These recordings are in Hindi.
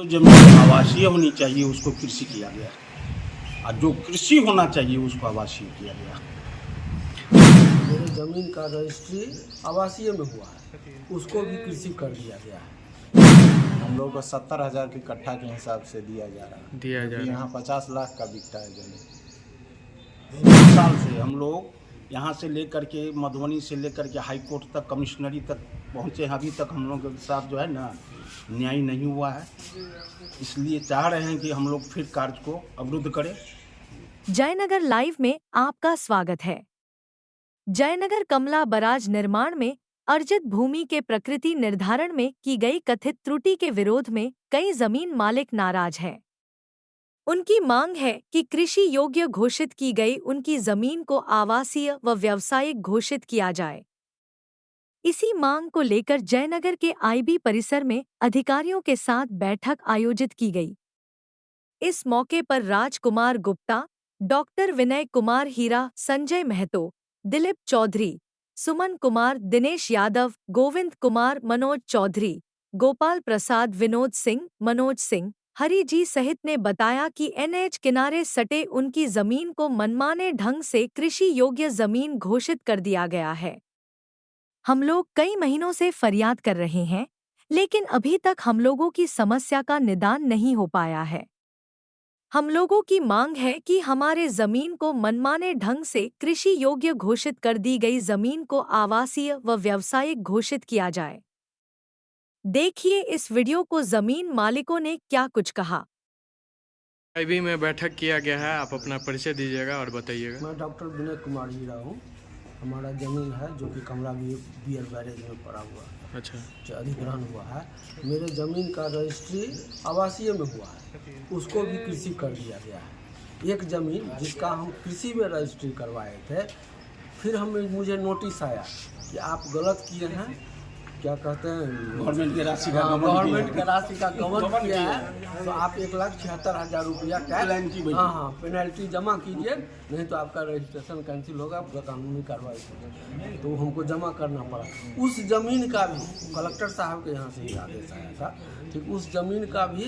जो जमीन आवासीय होनी चाहिए उसको कृषि किया गया, और जो कृषि होना चाहिए उसको आवासीय किया गया। मेरे ज़मीन का रजिस्ट्री आवासीय में हुआ है, उसको भी कृषि कर दिया गया है। हम लोग को 70,000 के कट्ठा के हिसाब से दिया जा रहा है। यहाँ 50 लाख का बिकता है जमीन। 2 साल से हम लोग यहाँ से लेकर के मधुबनी से लेकर के हाई कोर्ट तक, कमिश्नरी तक पहुँचे हैं। अभी तक हम लोग के साथ जो है ना न्याय नहीं हुआ है, इसलिए चाह रहे हैं कि हम लोग फिर कार्य को अवरुद्ध करें। जयनगर लाइव में आपका स्वागत है। जयनगर कमला बराज निर्माण में अर्जित भूमि के प्रकृति निर्धारण में की गई कथित त्रुटि के विरोध में कई जमीन मालिक नाराज हैं। उनकी मांग है कि कृषि योग्य घोषित की गई उनकी जमीन को आवासीय व व्यावसायिक घोषित किया जाए। इसी मांग को लेकर जयनगर के आईबी परिसर में अधिकारियों के साथ बैठक आयोजित की गई। इस मौके पर राजकुमार गुप्ता, डॉक्टर विनय कुमार हीरा, संजय महतो, दिलीप चौधरी, सुमन कुमार, दिनेश यादव, गोविंद कुमार, मनोज चौधरी, गोपाल प्रसाद, विनोद सिंह, मनोज सिंह, हरि जी सहित ने बताया कि एनएच किनारे सटे उनकी जमीन को मनमाने ढंग से कृषि योग्य जमीन घोषित कर दिया गया है। हम लोग कई महीनों से फरियाद कर रहे हैं, लेकिन अभी तक हम लोगों की समस्या का निदान नहीं हो पाया है। हम लोगों की मांग है कि हमारे जमीन को मनमाने ढंग से कृषि योग्य घोषित कर दी गई जमीन को आवासीय व व्यावसायिक घोषित किया जाए। देखिए इस वीडियो को जमीन मालिकों ने क्या कुछ कहा। आईबी में बैठक किया गया है, आप अपना परिचय दीजिएगा और बताइएगा। मैं डॉक्टर विनय कुमार हीरा हूँ। हमारा ज़मीन है जो कि कमला बियर बैरेज में पड़ा हुआ है, अच्छा, जो अधिग्रहण हुआ है। मेरे ज़मीन का रजिस्ट्री आवासीय में हुआ है, उसको भी कृषि कर दिया गया है। एक ज़मीन जिसका हम कृषि में रजिस्ट्री करवाए थे, फिर मुझे नोटिस आया कि आप गलत किए हैं, क्या कहते हैं, गवर्नमेंट की राशि का गबन किया है, तो आप 1,76,000 रुपया पेनल्टी जमा कीजिए, नहीं तो आपका रजिस्ट्रेशन कैंसिल होगा, आपका कानूनी कार्रवाई होगी। तो हमको जमा करना पड़ा। उस ज़मीन का भी कलेक्टर साहब के यहाँ से ही आदेश आया था, ठीक उस ज़मीन का भी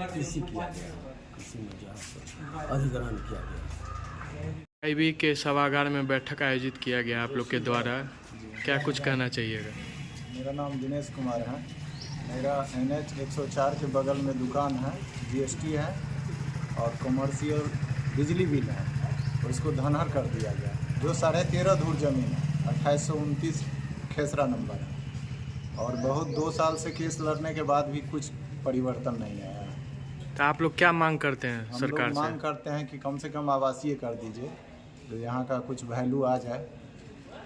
कृषि किया गया, कृषि में जो है अधिग्रहण किया गया। आईबी के सभागार में बैठक आयोजित किया गया आप लोग के द्वारा, क्या कुछ कहना चाहिएगा? मेरा नाम दिनेश कुमार है। मेरा NH 104 के बगल में दुकान है, GST है और कमर्शियल बिजली बिल है, और इसको धनहर कर दिया गया। जो 13.5 धूर जमीन है, 2829 खेसरा नंबर है, और बहुत 2 साल से केस लड़ने के बाद भी कुछ परिवर्तन नहीं आया है। तो आप लोग क्या मांग करते हैं सरकार से? मांग करते हैं कि कम से कम आवासीय कर दीजिए, तो यहाँ का कुछ वैल्यू आ जाए।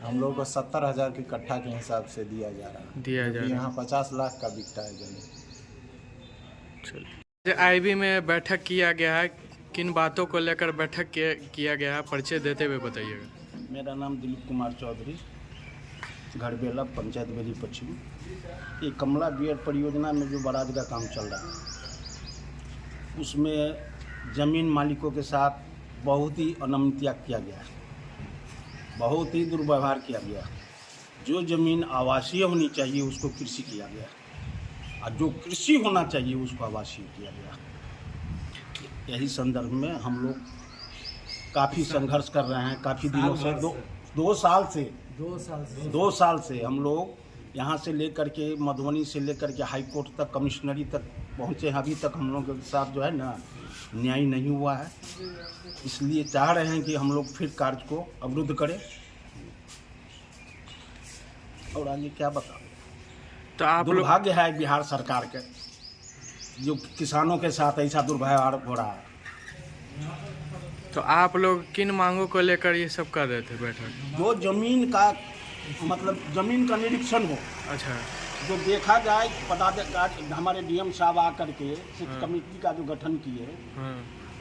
हम लोग को 70,000 के कट्ठा के हिसाब से दिया जा रहा है। यहाँ 50 लाख का बिकता है जमीन। आईबी में बैठक किया गया है, किन बातों को लेकर बैठक किया गया है, परिचय देते हुए बताइएगा। मेरा नाम दिलीप कुमार चौधरी, घड़बेला, पंचायत बेली पश्चिम। ये कमला बियर परियोजना में जो बराज का काम चल रहा है, उसमें ज़मीन मालिकों के साथ बहुत ही अनमतिया किया गया है, बहुत ही दुर्व्यवहार किया गया। जो ज़मीन आवासीय होनी चाहिए उसको कृषि किया गया, और जो कृषि होना चाहिए उसको आवासीय किया गया। यही संदर्भ में हम लोग काफ़ी संघर्ष कर रहे हैं, काफ़ी दिनों से, 2 साल से हम लोग यहाँ से लेकर के मधुबनी से लेकर के हाई कोर्ट तक, कमिश्नरी तक पहुँचे हैं। अभी तक हम लोग के साथ जो है ना न्याय नहीं हुआ है, इसलिए चाह रहे हैं कि हम लोग फिर कार्य को अवरुद्ध करें। और आगे क्या बताओ, तो आप लोग दुर्भाग्य है बिहार सरकार के, जो किसानों के साथ ऐसा दुर्व्यवहार हो रहा है। तो आप लोग किन मांगों को लेकर ये सब कर रहे थे बैठक? जो जमीन का मतलब जमीन का निरीक्षण हो, अच्छा, जो देखा जाए, पदाधिकारी हमारे DM साहब आकर के कमेटी का जो गठन किए,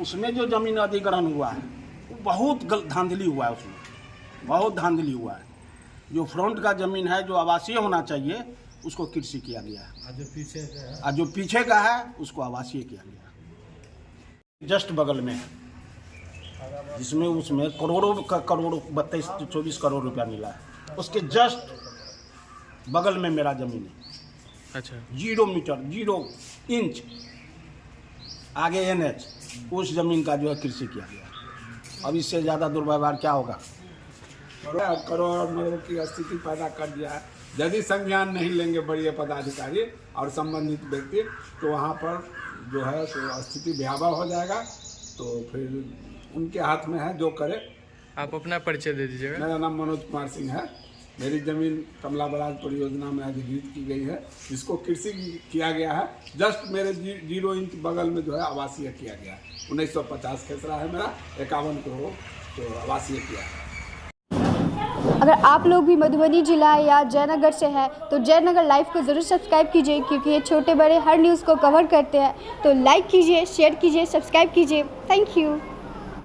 उसमें जो जमीन अधिग्रहण हुआ है वो बहुत धांधली हुआ है, उसमें बहुत धांधली हुआ है। जो फ्रंट का जमीन है जो आवासीय होना चाहिए उसको कृषि किया गया है, और जो पीछे का है उसको आवासीय किया गया। जस्ट बगल में है, जिसमें उसमें करोड़ों 22-24 करोड़ रुपया मिला है, उसके जस्ट बगल में मेरा जमीन है। अच्छा, 0 मीटर 0 इंच आगे NH, उस ज़मीन का जो है कृषि किया गया। अब इससे ज़्यादा दुर्व्यवहार क्या होगा? करोड़ मरोड़ की स्थिति पैदा कर दिया है। यदि संज्ञान नहीं लेंगे बड़े पदाधिकारी और संबंधित व्यक्ति तो वहाँ पर जो है तो स्थिति भयावह हो जाएगा। तो फिर उनके हाथ में है, जो करे। आप अपना परिचय दे दीजिएगा। मेरा नाम मनोज कुमार सिंह है। मेरी ज़मीन कमला बराज परियोजना में अधिग्रहित की गई है, जिसको कृषि किया गया है। जस्ट मेरे 0 इंच बगल में जो है आवासीय किया गया है। 1950 खेसरा है मेरा, 51 को तो आवासीय किया है। अगर आप लोग भी मधुबनी जिला या जयनगर से हैं तो जयनगर लाइव को ज़रूर सब्सक्राइब कीजिए, क्योंकि ये छोटे बड़े हर न्यूज़ को कवर करते हैं। तो लाइक कीजिए, शेयर कीजिए, सब्सक्राइब कीजिए। Thank you.